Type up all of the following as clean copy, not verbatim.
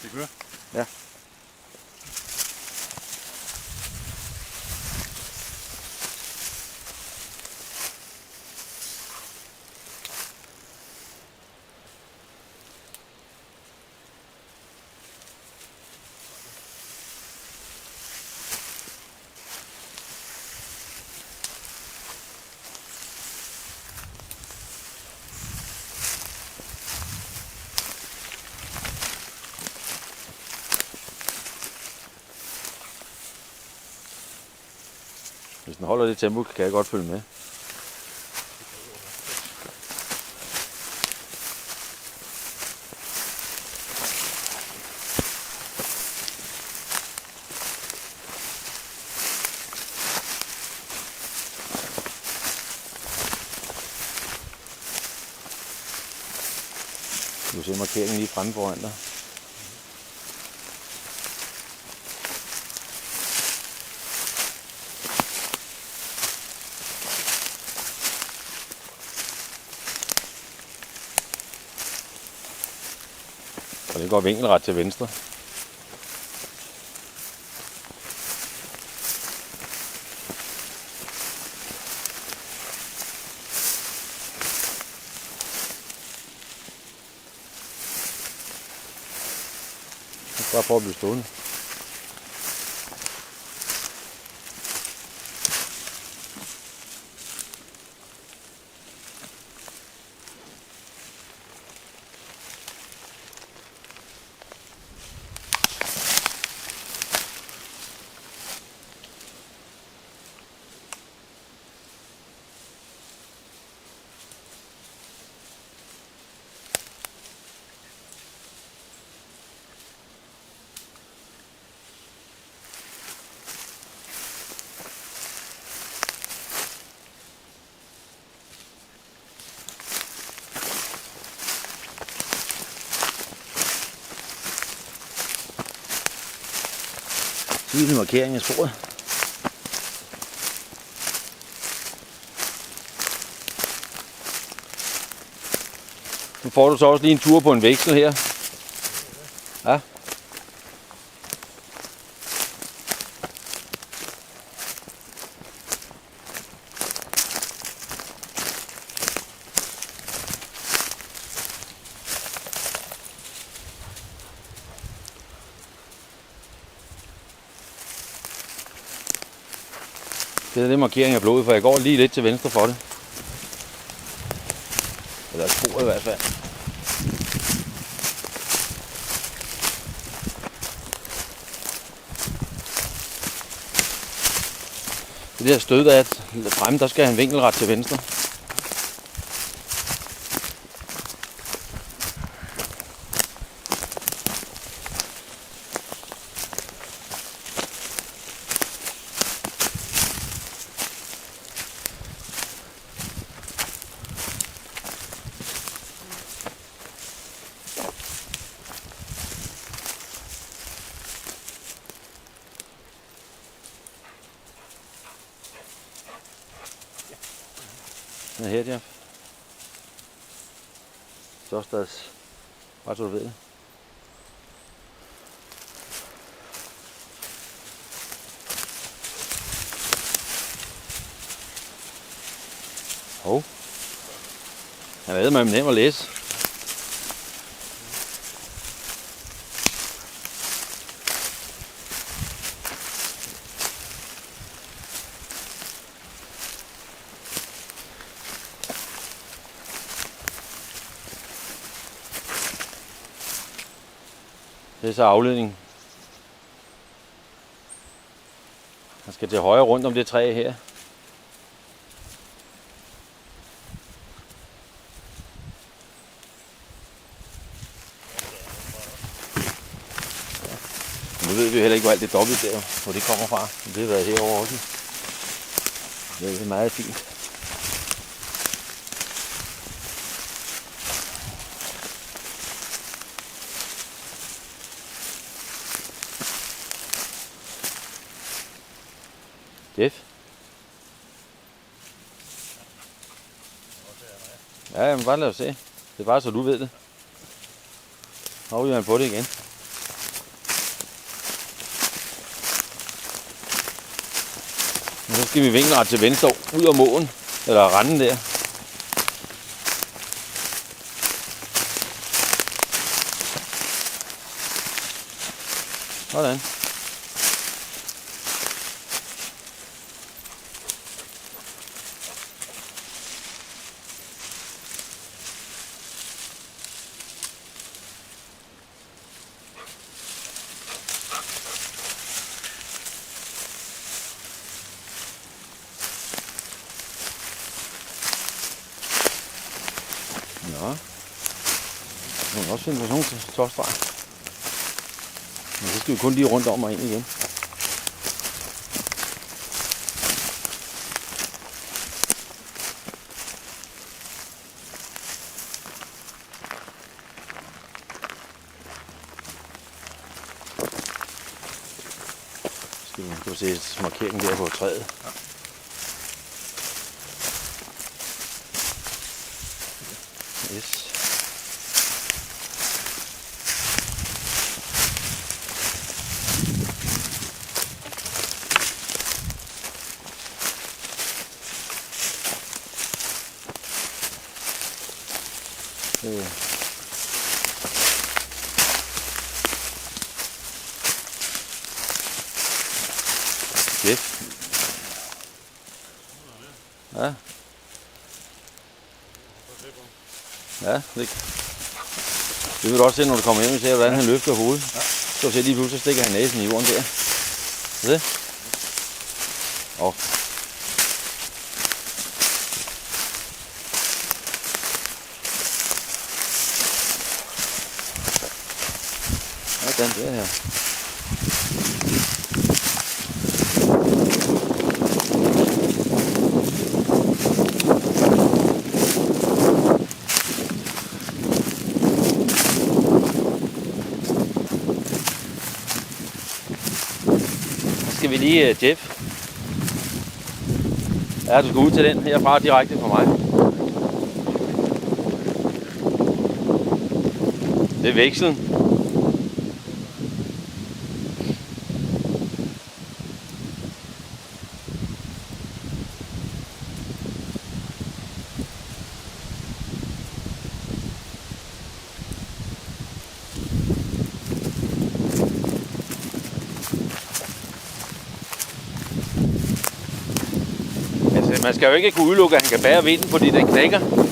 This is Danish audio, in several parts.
Det kører. Ja. Hvis den holder det tempo, kan jeg godt følge med. Du ser markeringen lige fremme foran dig. Og det går vinkelret til venstre. Bare prøv at blive stående. Tydelig markering af sporet. Nu får du så også lige en tur på en veksel her. Ja. Det er det markering af blodet, for jeg går lige lidt til venstre for det. Eller et spor i hvert fald. Det der stød, der er fremme, der skal have en vinkelret til venstre. Den er her, Jeff. Størstads. Bare så du ved det. Hov. Jeg ved, man er nem at læse. Det er så afledning. Man skal til højre rundt om det træ her. Nu ved vi heller ikke, hvor alt det dobbelt der, hvor det kommer fra. Men det har været herovre også. Det er meget fint. Jeff? Ja, men bare lad os se. Det er bare så du ved det. Nu er man på det igen. skal vi vinkelret til venstre ud af måen, eller randen der. Sådan. Nå. Nu kan også finde på sådan nogle tårstreger. Men så skal vi kun lige rundt om og ind igen. Skal vi kunne se markeringen der på træet. Ja. Yes. Jeff. Ja. Ja, det vil du også se, når du kommer hjem og ser, hvordan han løfter hovedet. Så du se lige pludselig, så stikker han næsen i jorden der. Se det? Åh. Sådan der her. Skal vi lige, Jeff? Ja, du skal ud til den herfra direkte for mig. Det er vekslen. Man skal jo ikke kunne udelukke, at han kan bære vinden, fordi den knækker. Den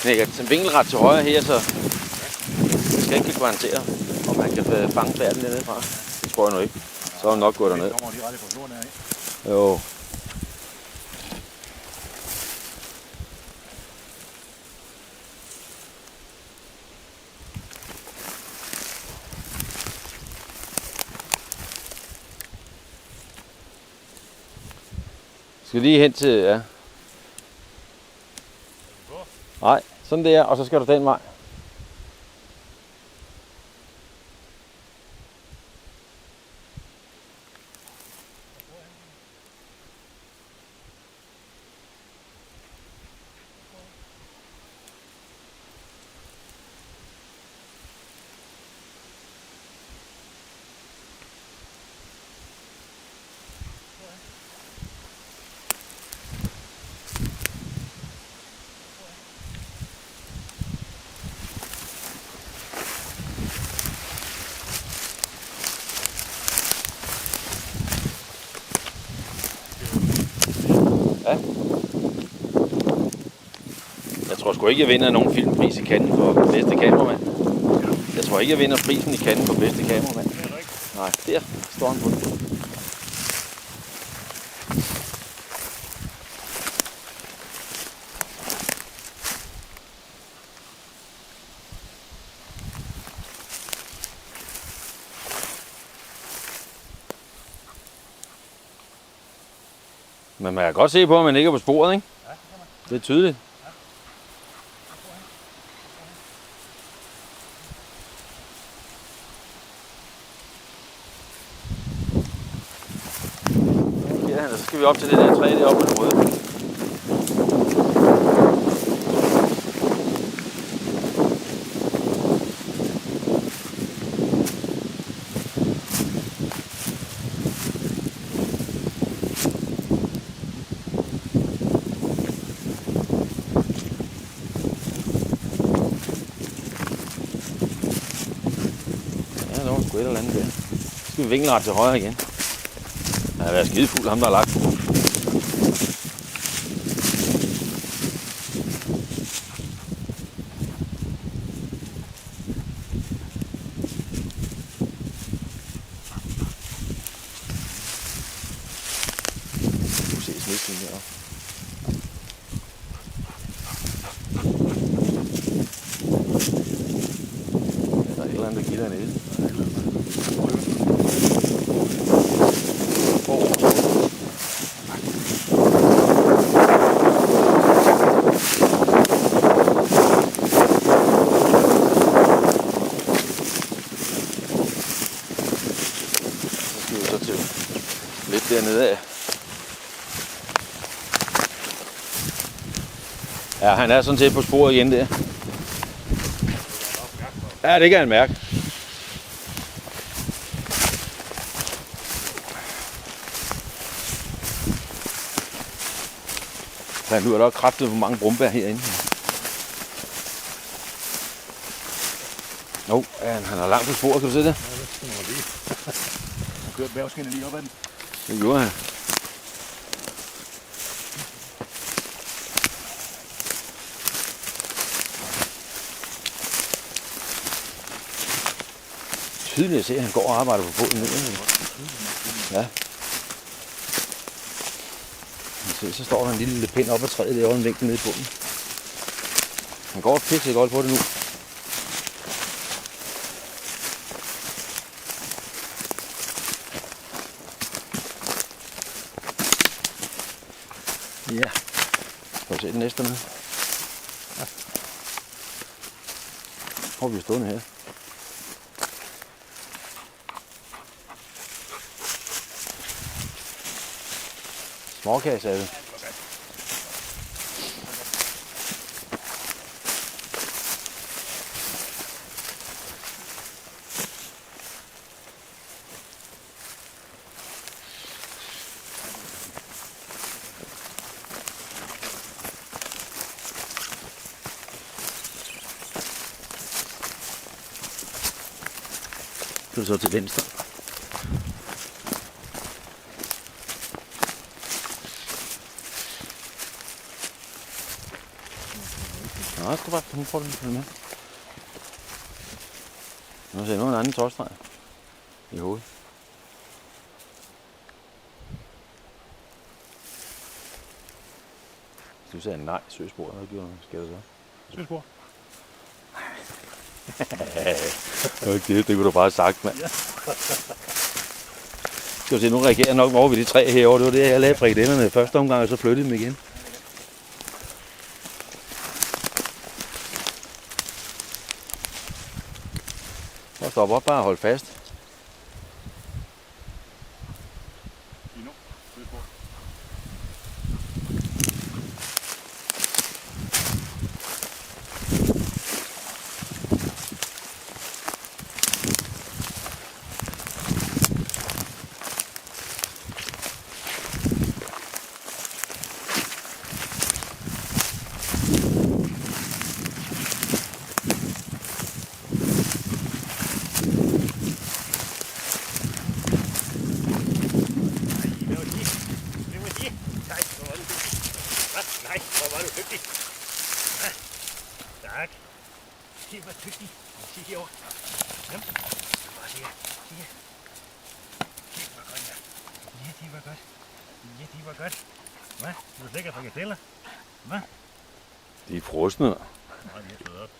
knækker til vinkelret til højre her, så jeg skal ikke kunne garantere, om han kan fange færden dernede fra. Det tror jeg nu ikke. Så er han nok gået derned. Jo. Skal lige hen til, ja. Nej, sådan der, og så skal du den vej. Ja. Jeg tror sgu ikke, jeg vinder nogen filmpris i Cannes for bedste kameramand. Jeg tror ikke, jeg vinder prisen i Cannes for bedste kameramand. Nej, der står han på den. Men man kan godt se på, at man ikke er på sporet, ikke? Ja, det er tydeligt. Ja, så skal vi op til det der træ deroppe med det røde. sgu et eller andet der. Så skal vi vinkelret til højre igen. Han har været skidefuld, ham der har lagt på. Nu ses næsten deroppe. Der er et eller andet, der giver dernede. Lidt dernede af. Ja, han er sådan set på sporet igen der. Ja, det kan han mærke. Ja, nu er der kraftigt for mange brumbær herinde. Ja, han er langt på sporet, kan du se det? Ja, det skal man lige. Han kørte bærgskinnet lige op ad den. Det gjorde han. Tydeligt at se, at han går og arbejder på båden. Ja. Så står der en lille pind op ad træet derovre, en vinkel nede i bunden. Han går pisse godt på det nu. Ja. Skal vi se den næste med? Ja. Hvor er vi stående her? Småkasse er det. Så er det så til venstre. Nå, jeg skal bare komme på den med. Nu ser jeg en anden tårstreg i hovedet. Hvis du sagde nej, søspor, hvad gjorde du? Skal jeg så? Søspor. Okay, det kunne du bare have sagt, mand. Skal vi se, nu reagerer jeg nok over ved de tre herovre. Det var det, jeg lagde frikadellerne i første omgang, og så flyttede dem igen. Så stop op, bare og hold fast. Nej, hvor var du dygtig. Ja, tak. Det var dygtig. Sig herovre. Kom. Bare se her. Se her. Det var godt, ja. Ja, det var godt. Ja, det var godt. Hvad? Du lækker frikadeller. Hvad? De er frosne. Nej, de er søde op.